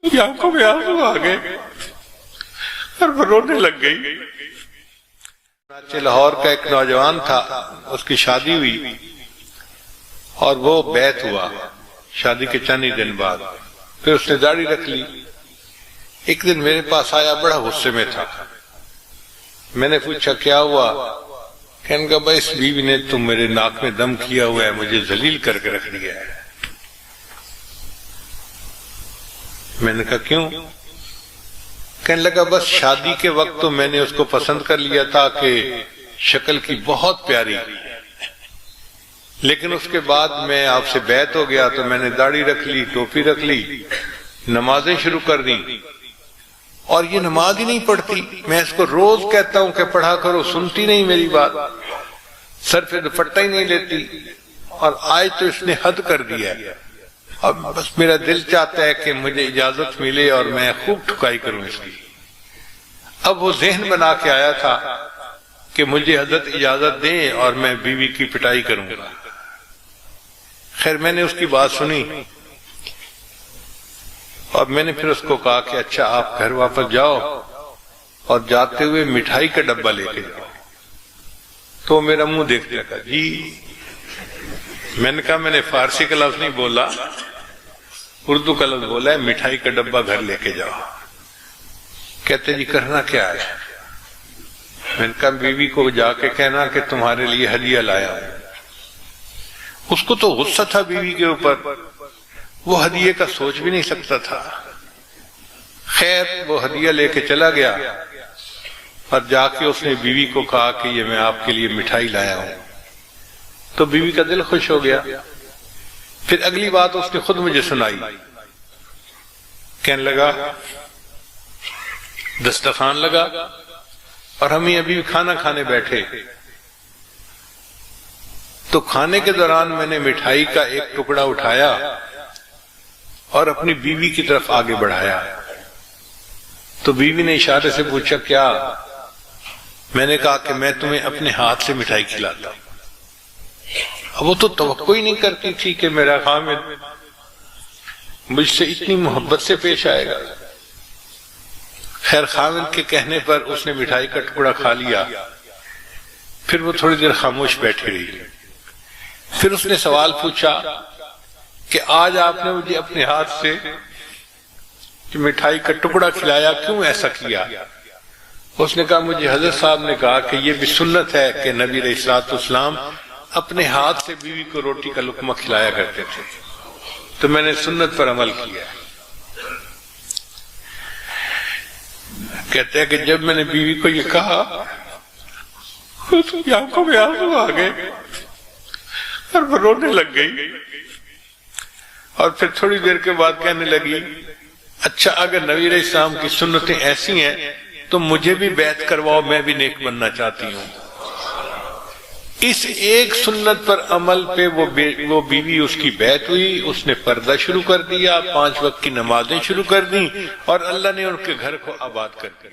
کی آنکھوں میں آنسو آ گئے اور وہ رونے لگ گئی۔ لاہور کا ایک نوجوان تھا، اس کی شادی ہوئی اور وہ بیعت ہوا شادی کے چند ہی دن بعد، پھر اس نے داڑھی رکھ لی۔ ایک دن میرے پاس آیا، بڑا غصے میں تھا۔ میں نے پوچھا کیا ہوا؟ کہنے کا بھائی اس بیوی نے تو میرے ناک میں دم کیا ہوا ہے، مجھے ذلیل کر کے رکھ دیا ہے۔ میں نے کہا کیوں؟ کہنے لگا بس شادی کے وقت تو میں نے اس کو پسند کر لیا تھا کہ شکل کی بہت پیاری، لیکن اس کے بعد میں آپ سے بیعت ہو گیا تو میں نے داڑھی رکھ لی، ٹوپی رکھ لی، نمازیں شروع کر دی، اور یہ نماز ہی نہیں پڑھتی۔ میں اس کو روز کہتا ہوں کہ پڑھا کرو، سنتی نہیں میری بات، سر پہ دوپٹہ ہی نہیں لیتی، اور آج تو اس نے حد کر دیا ہے۔ اب بس میرا دل چاہتا ہے کہ مجھے اجازت ملے اور میں خوب ٹھکائی کروں اس کی۔ اب وہ ذہن بنا کے آیا تھا کہ مجھے حضرت اجازت دیں اور میں بیوی کی پٹائی کروں گا۔ خیر میں نے اس کی بات سنی اور میں نے پھر اس کو کہا کہ اچھا آپ گھر واپس جاؤ اور جاتے ہوئے مٹھائی کا ڈبہ لے کے جاؤ۔ تو میرا منہ دیکھنے لگا، جی میں نے کہا میں نے فارسی کا لفظ نہیں بولا، اردو کا لفظ بولا ہے، مٹھائی کا ڈبہ گھر لے کے جاؤ۔ کہتے جی کرنا کیا ہے؟ میں نے کہا بیوی کو جا کے کہنا کہ تمہارے لیے ہدیہ لایا ہوں۔ اس کو تو غصہ تھا بیوی کے اوپر، وہ ہدیے کا سوچ بھی نہیں سکتا تھا۔ خیر وہ ہدیہ لے کے چلا گیا اور جا کے اس نے بیوی کو کہا کہ یہ میں آپ کے لیے مٹھائی لایا ہوں۔ تو بیوی کا دل خوش ہو گیا۔ پھر اگلی بات اس نے خود مجھے سنائی، کہنے لگا دسترخوان لگا اور ہم ابھی کھانا کھانے بیٹھے، تو کھانے کے دوران میں نے مٹھائی کا ایک ٹکڑا اٹھایا اور اپنی بیوی کی طرف آگے بڑھایا۔ تو بیوی نے اشارے سے پوچھا کیا؟ میں نے کہا کہ میں تمہیں اپنے ہاتھ سے مٹھائی کھلاتا ہوں۔ اب وہ تو توقع ہی نہیں کرتی تھی کہ میرا خامد مجھ سے اتنی محبت سے پیش آئے گا۔ خیر خامد کے کہنے پر اس نے مٹھائی کا ٹکڑا کھا لیا۔ پھر وہ تھوڑی دیر خاموش بیٹھی رہی۔ پھر اس نے سوال پوچھا کہ آج آپ نے مجھے اپنے ہاتھ سے مٹھائی کا ٹکڑا کھلایا، کیوں ایسا کیا؟ اس نے کہا مجھے حضرت صاحب نے کہا کہ یہ بھی سنت ہے کہ نبی علیہ الصلوۃ والسلام اپنے ہاتھ سے بیوی کو روٹی کا لقمہ کھلایا کرتے تھے، تو میں نے سنت پر عمل کیا۔ کہتے ہیں کہ جب میں نے بیوی کو یہ کہا اس کی آنکھوں میں آنسو آ گئے اور وہ رونے لگ گئی، اور پھر تھوڑی دیر کے بعد کہنے لگی اچھا اگر نبی علیہ السلام کی سنتیں ایسی ہیں تو مجھے بھی بیعت کرواؤ، میں بھی نیک بننا چاہتی ہوں۔ اس ایک سنت پر عمل پہ وہ بیوی اس کی بیعت ہوئی، اس نے پردہ شروع کر دیا، 5 وقت کی نمازیں شروع کر دیں، اور اللہ نے ان کے گھر کو آباد کر دیا۔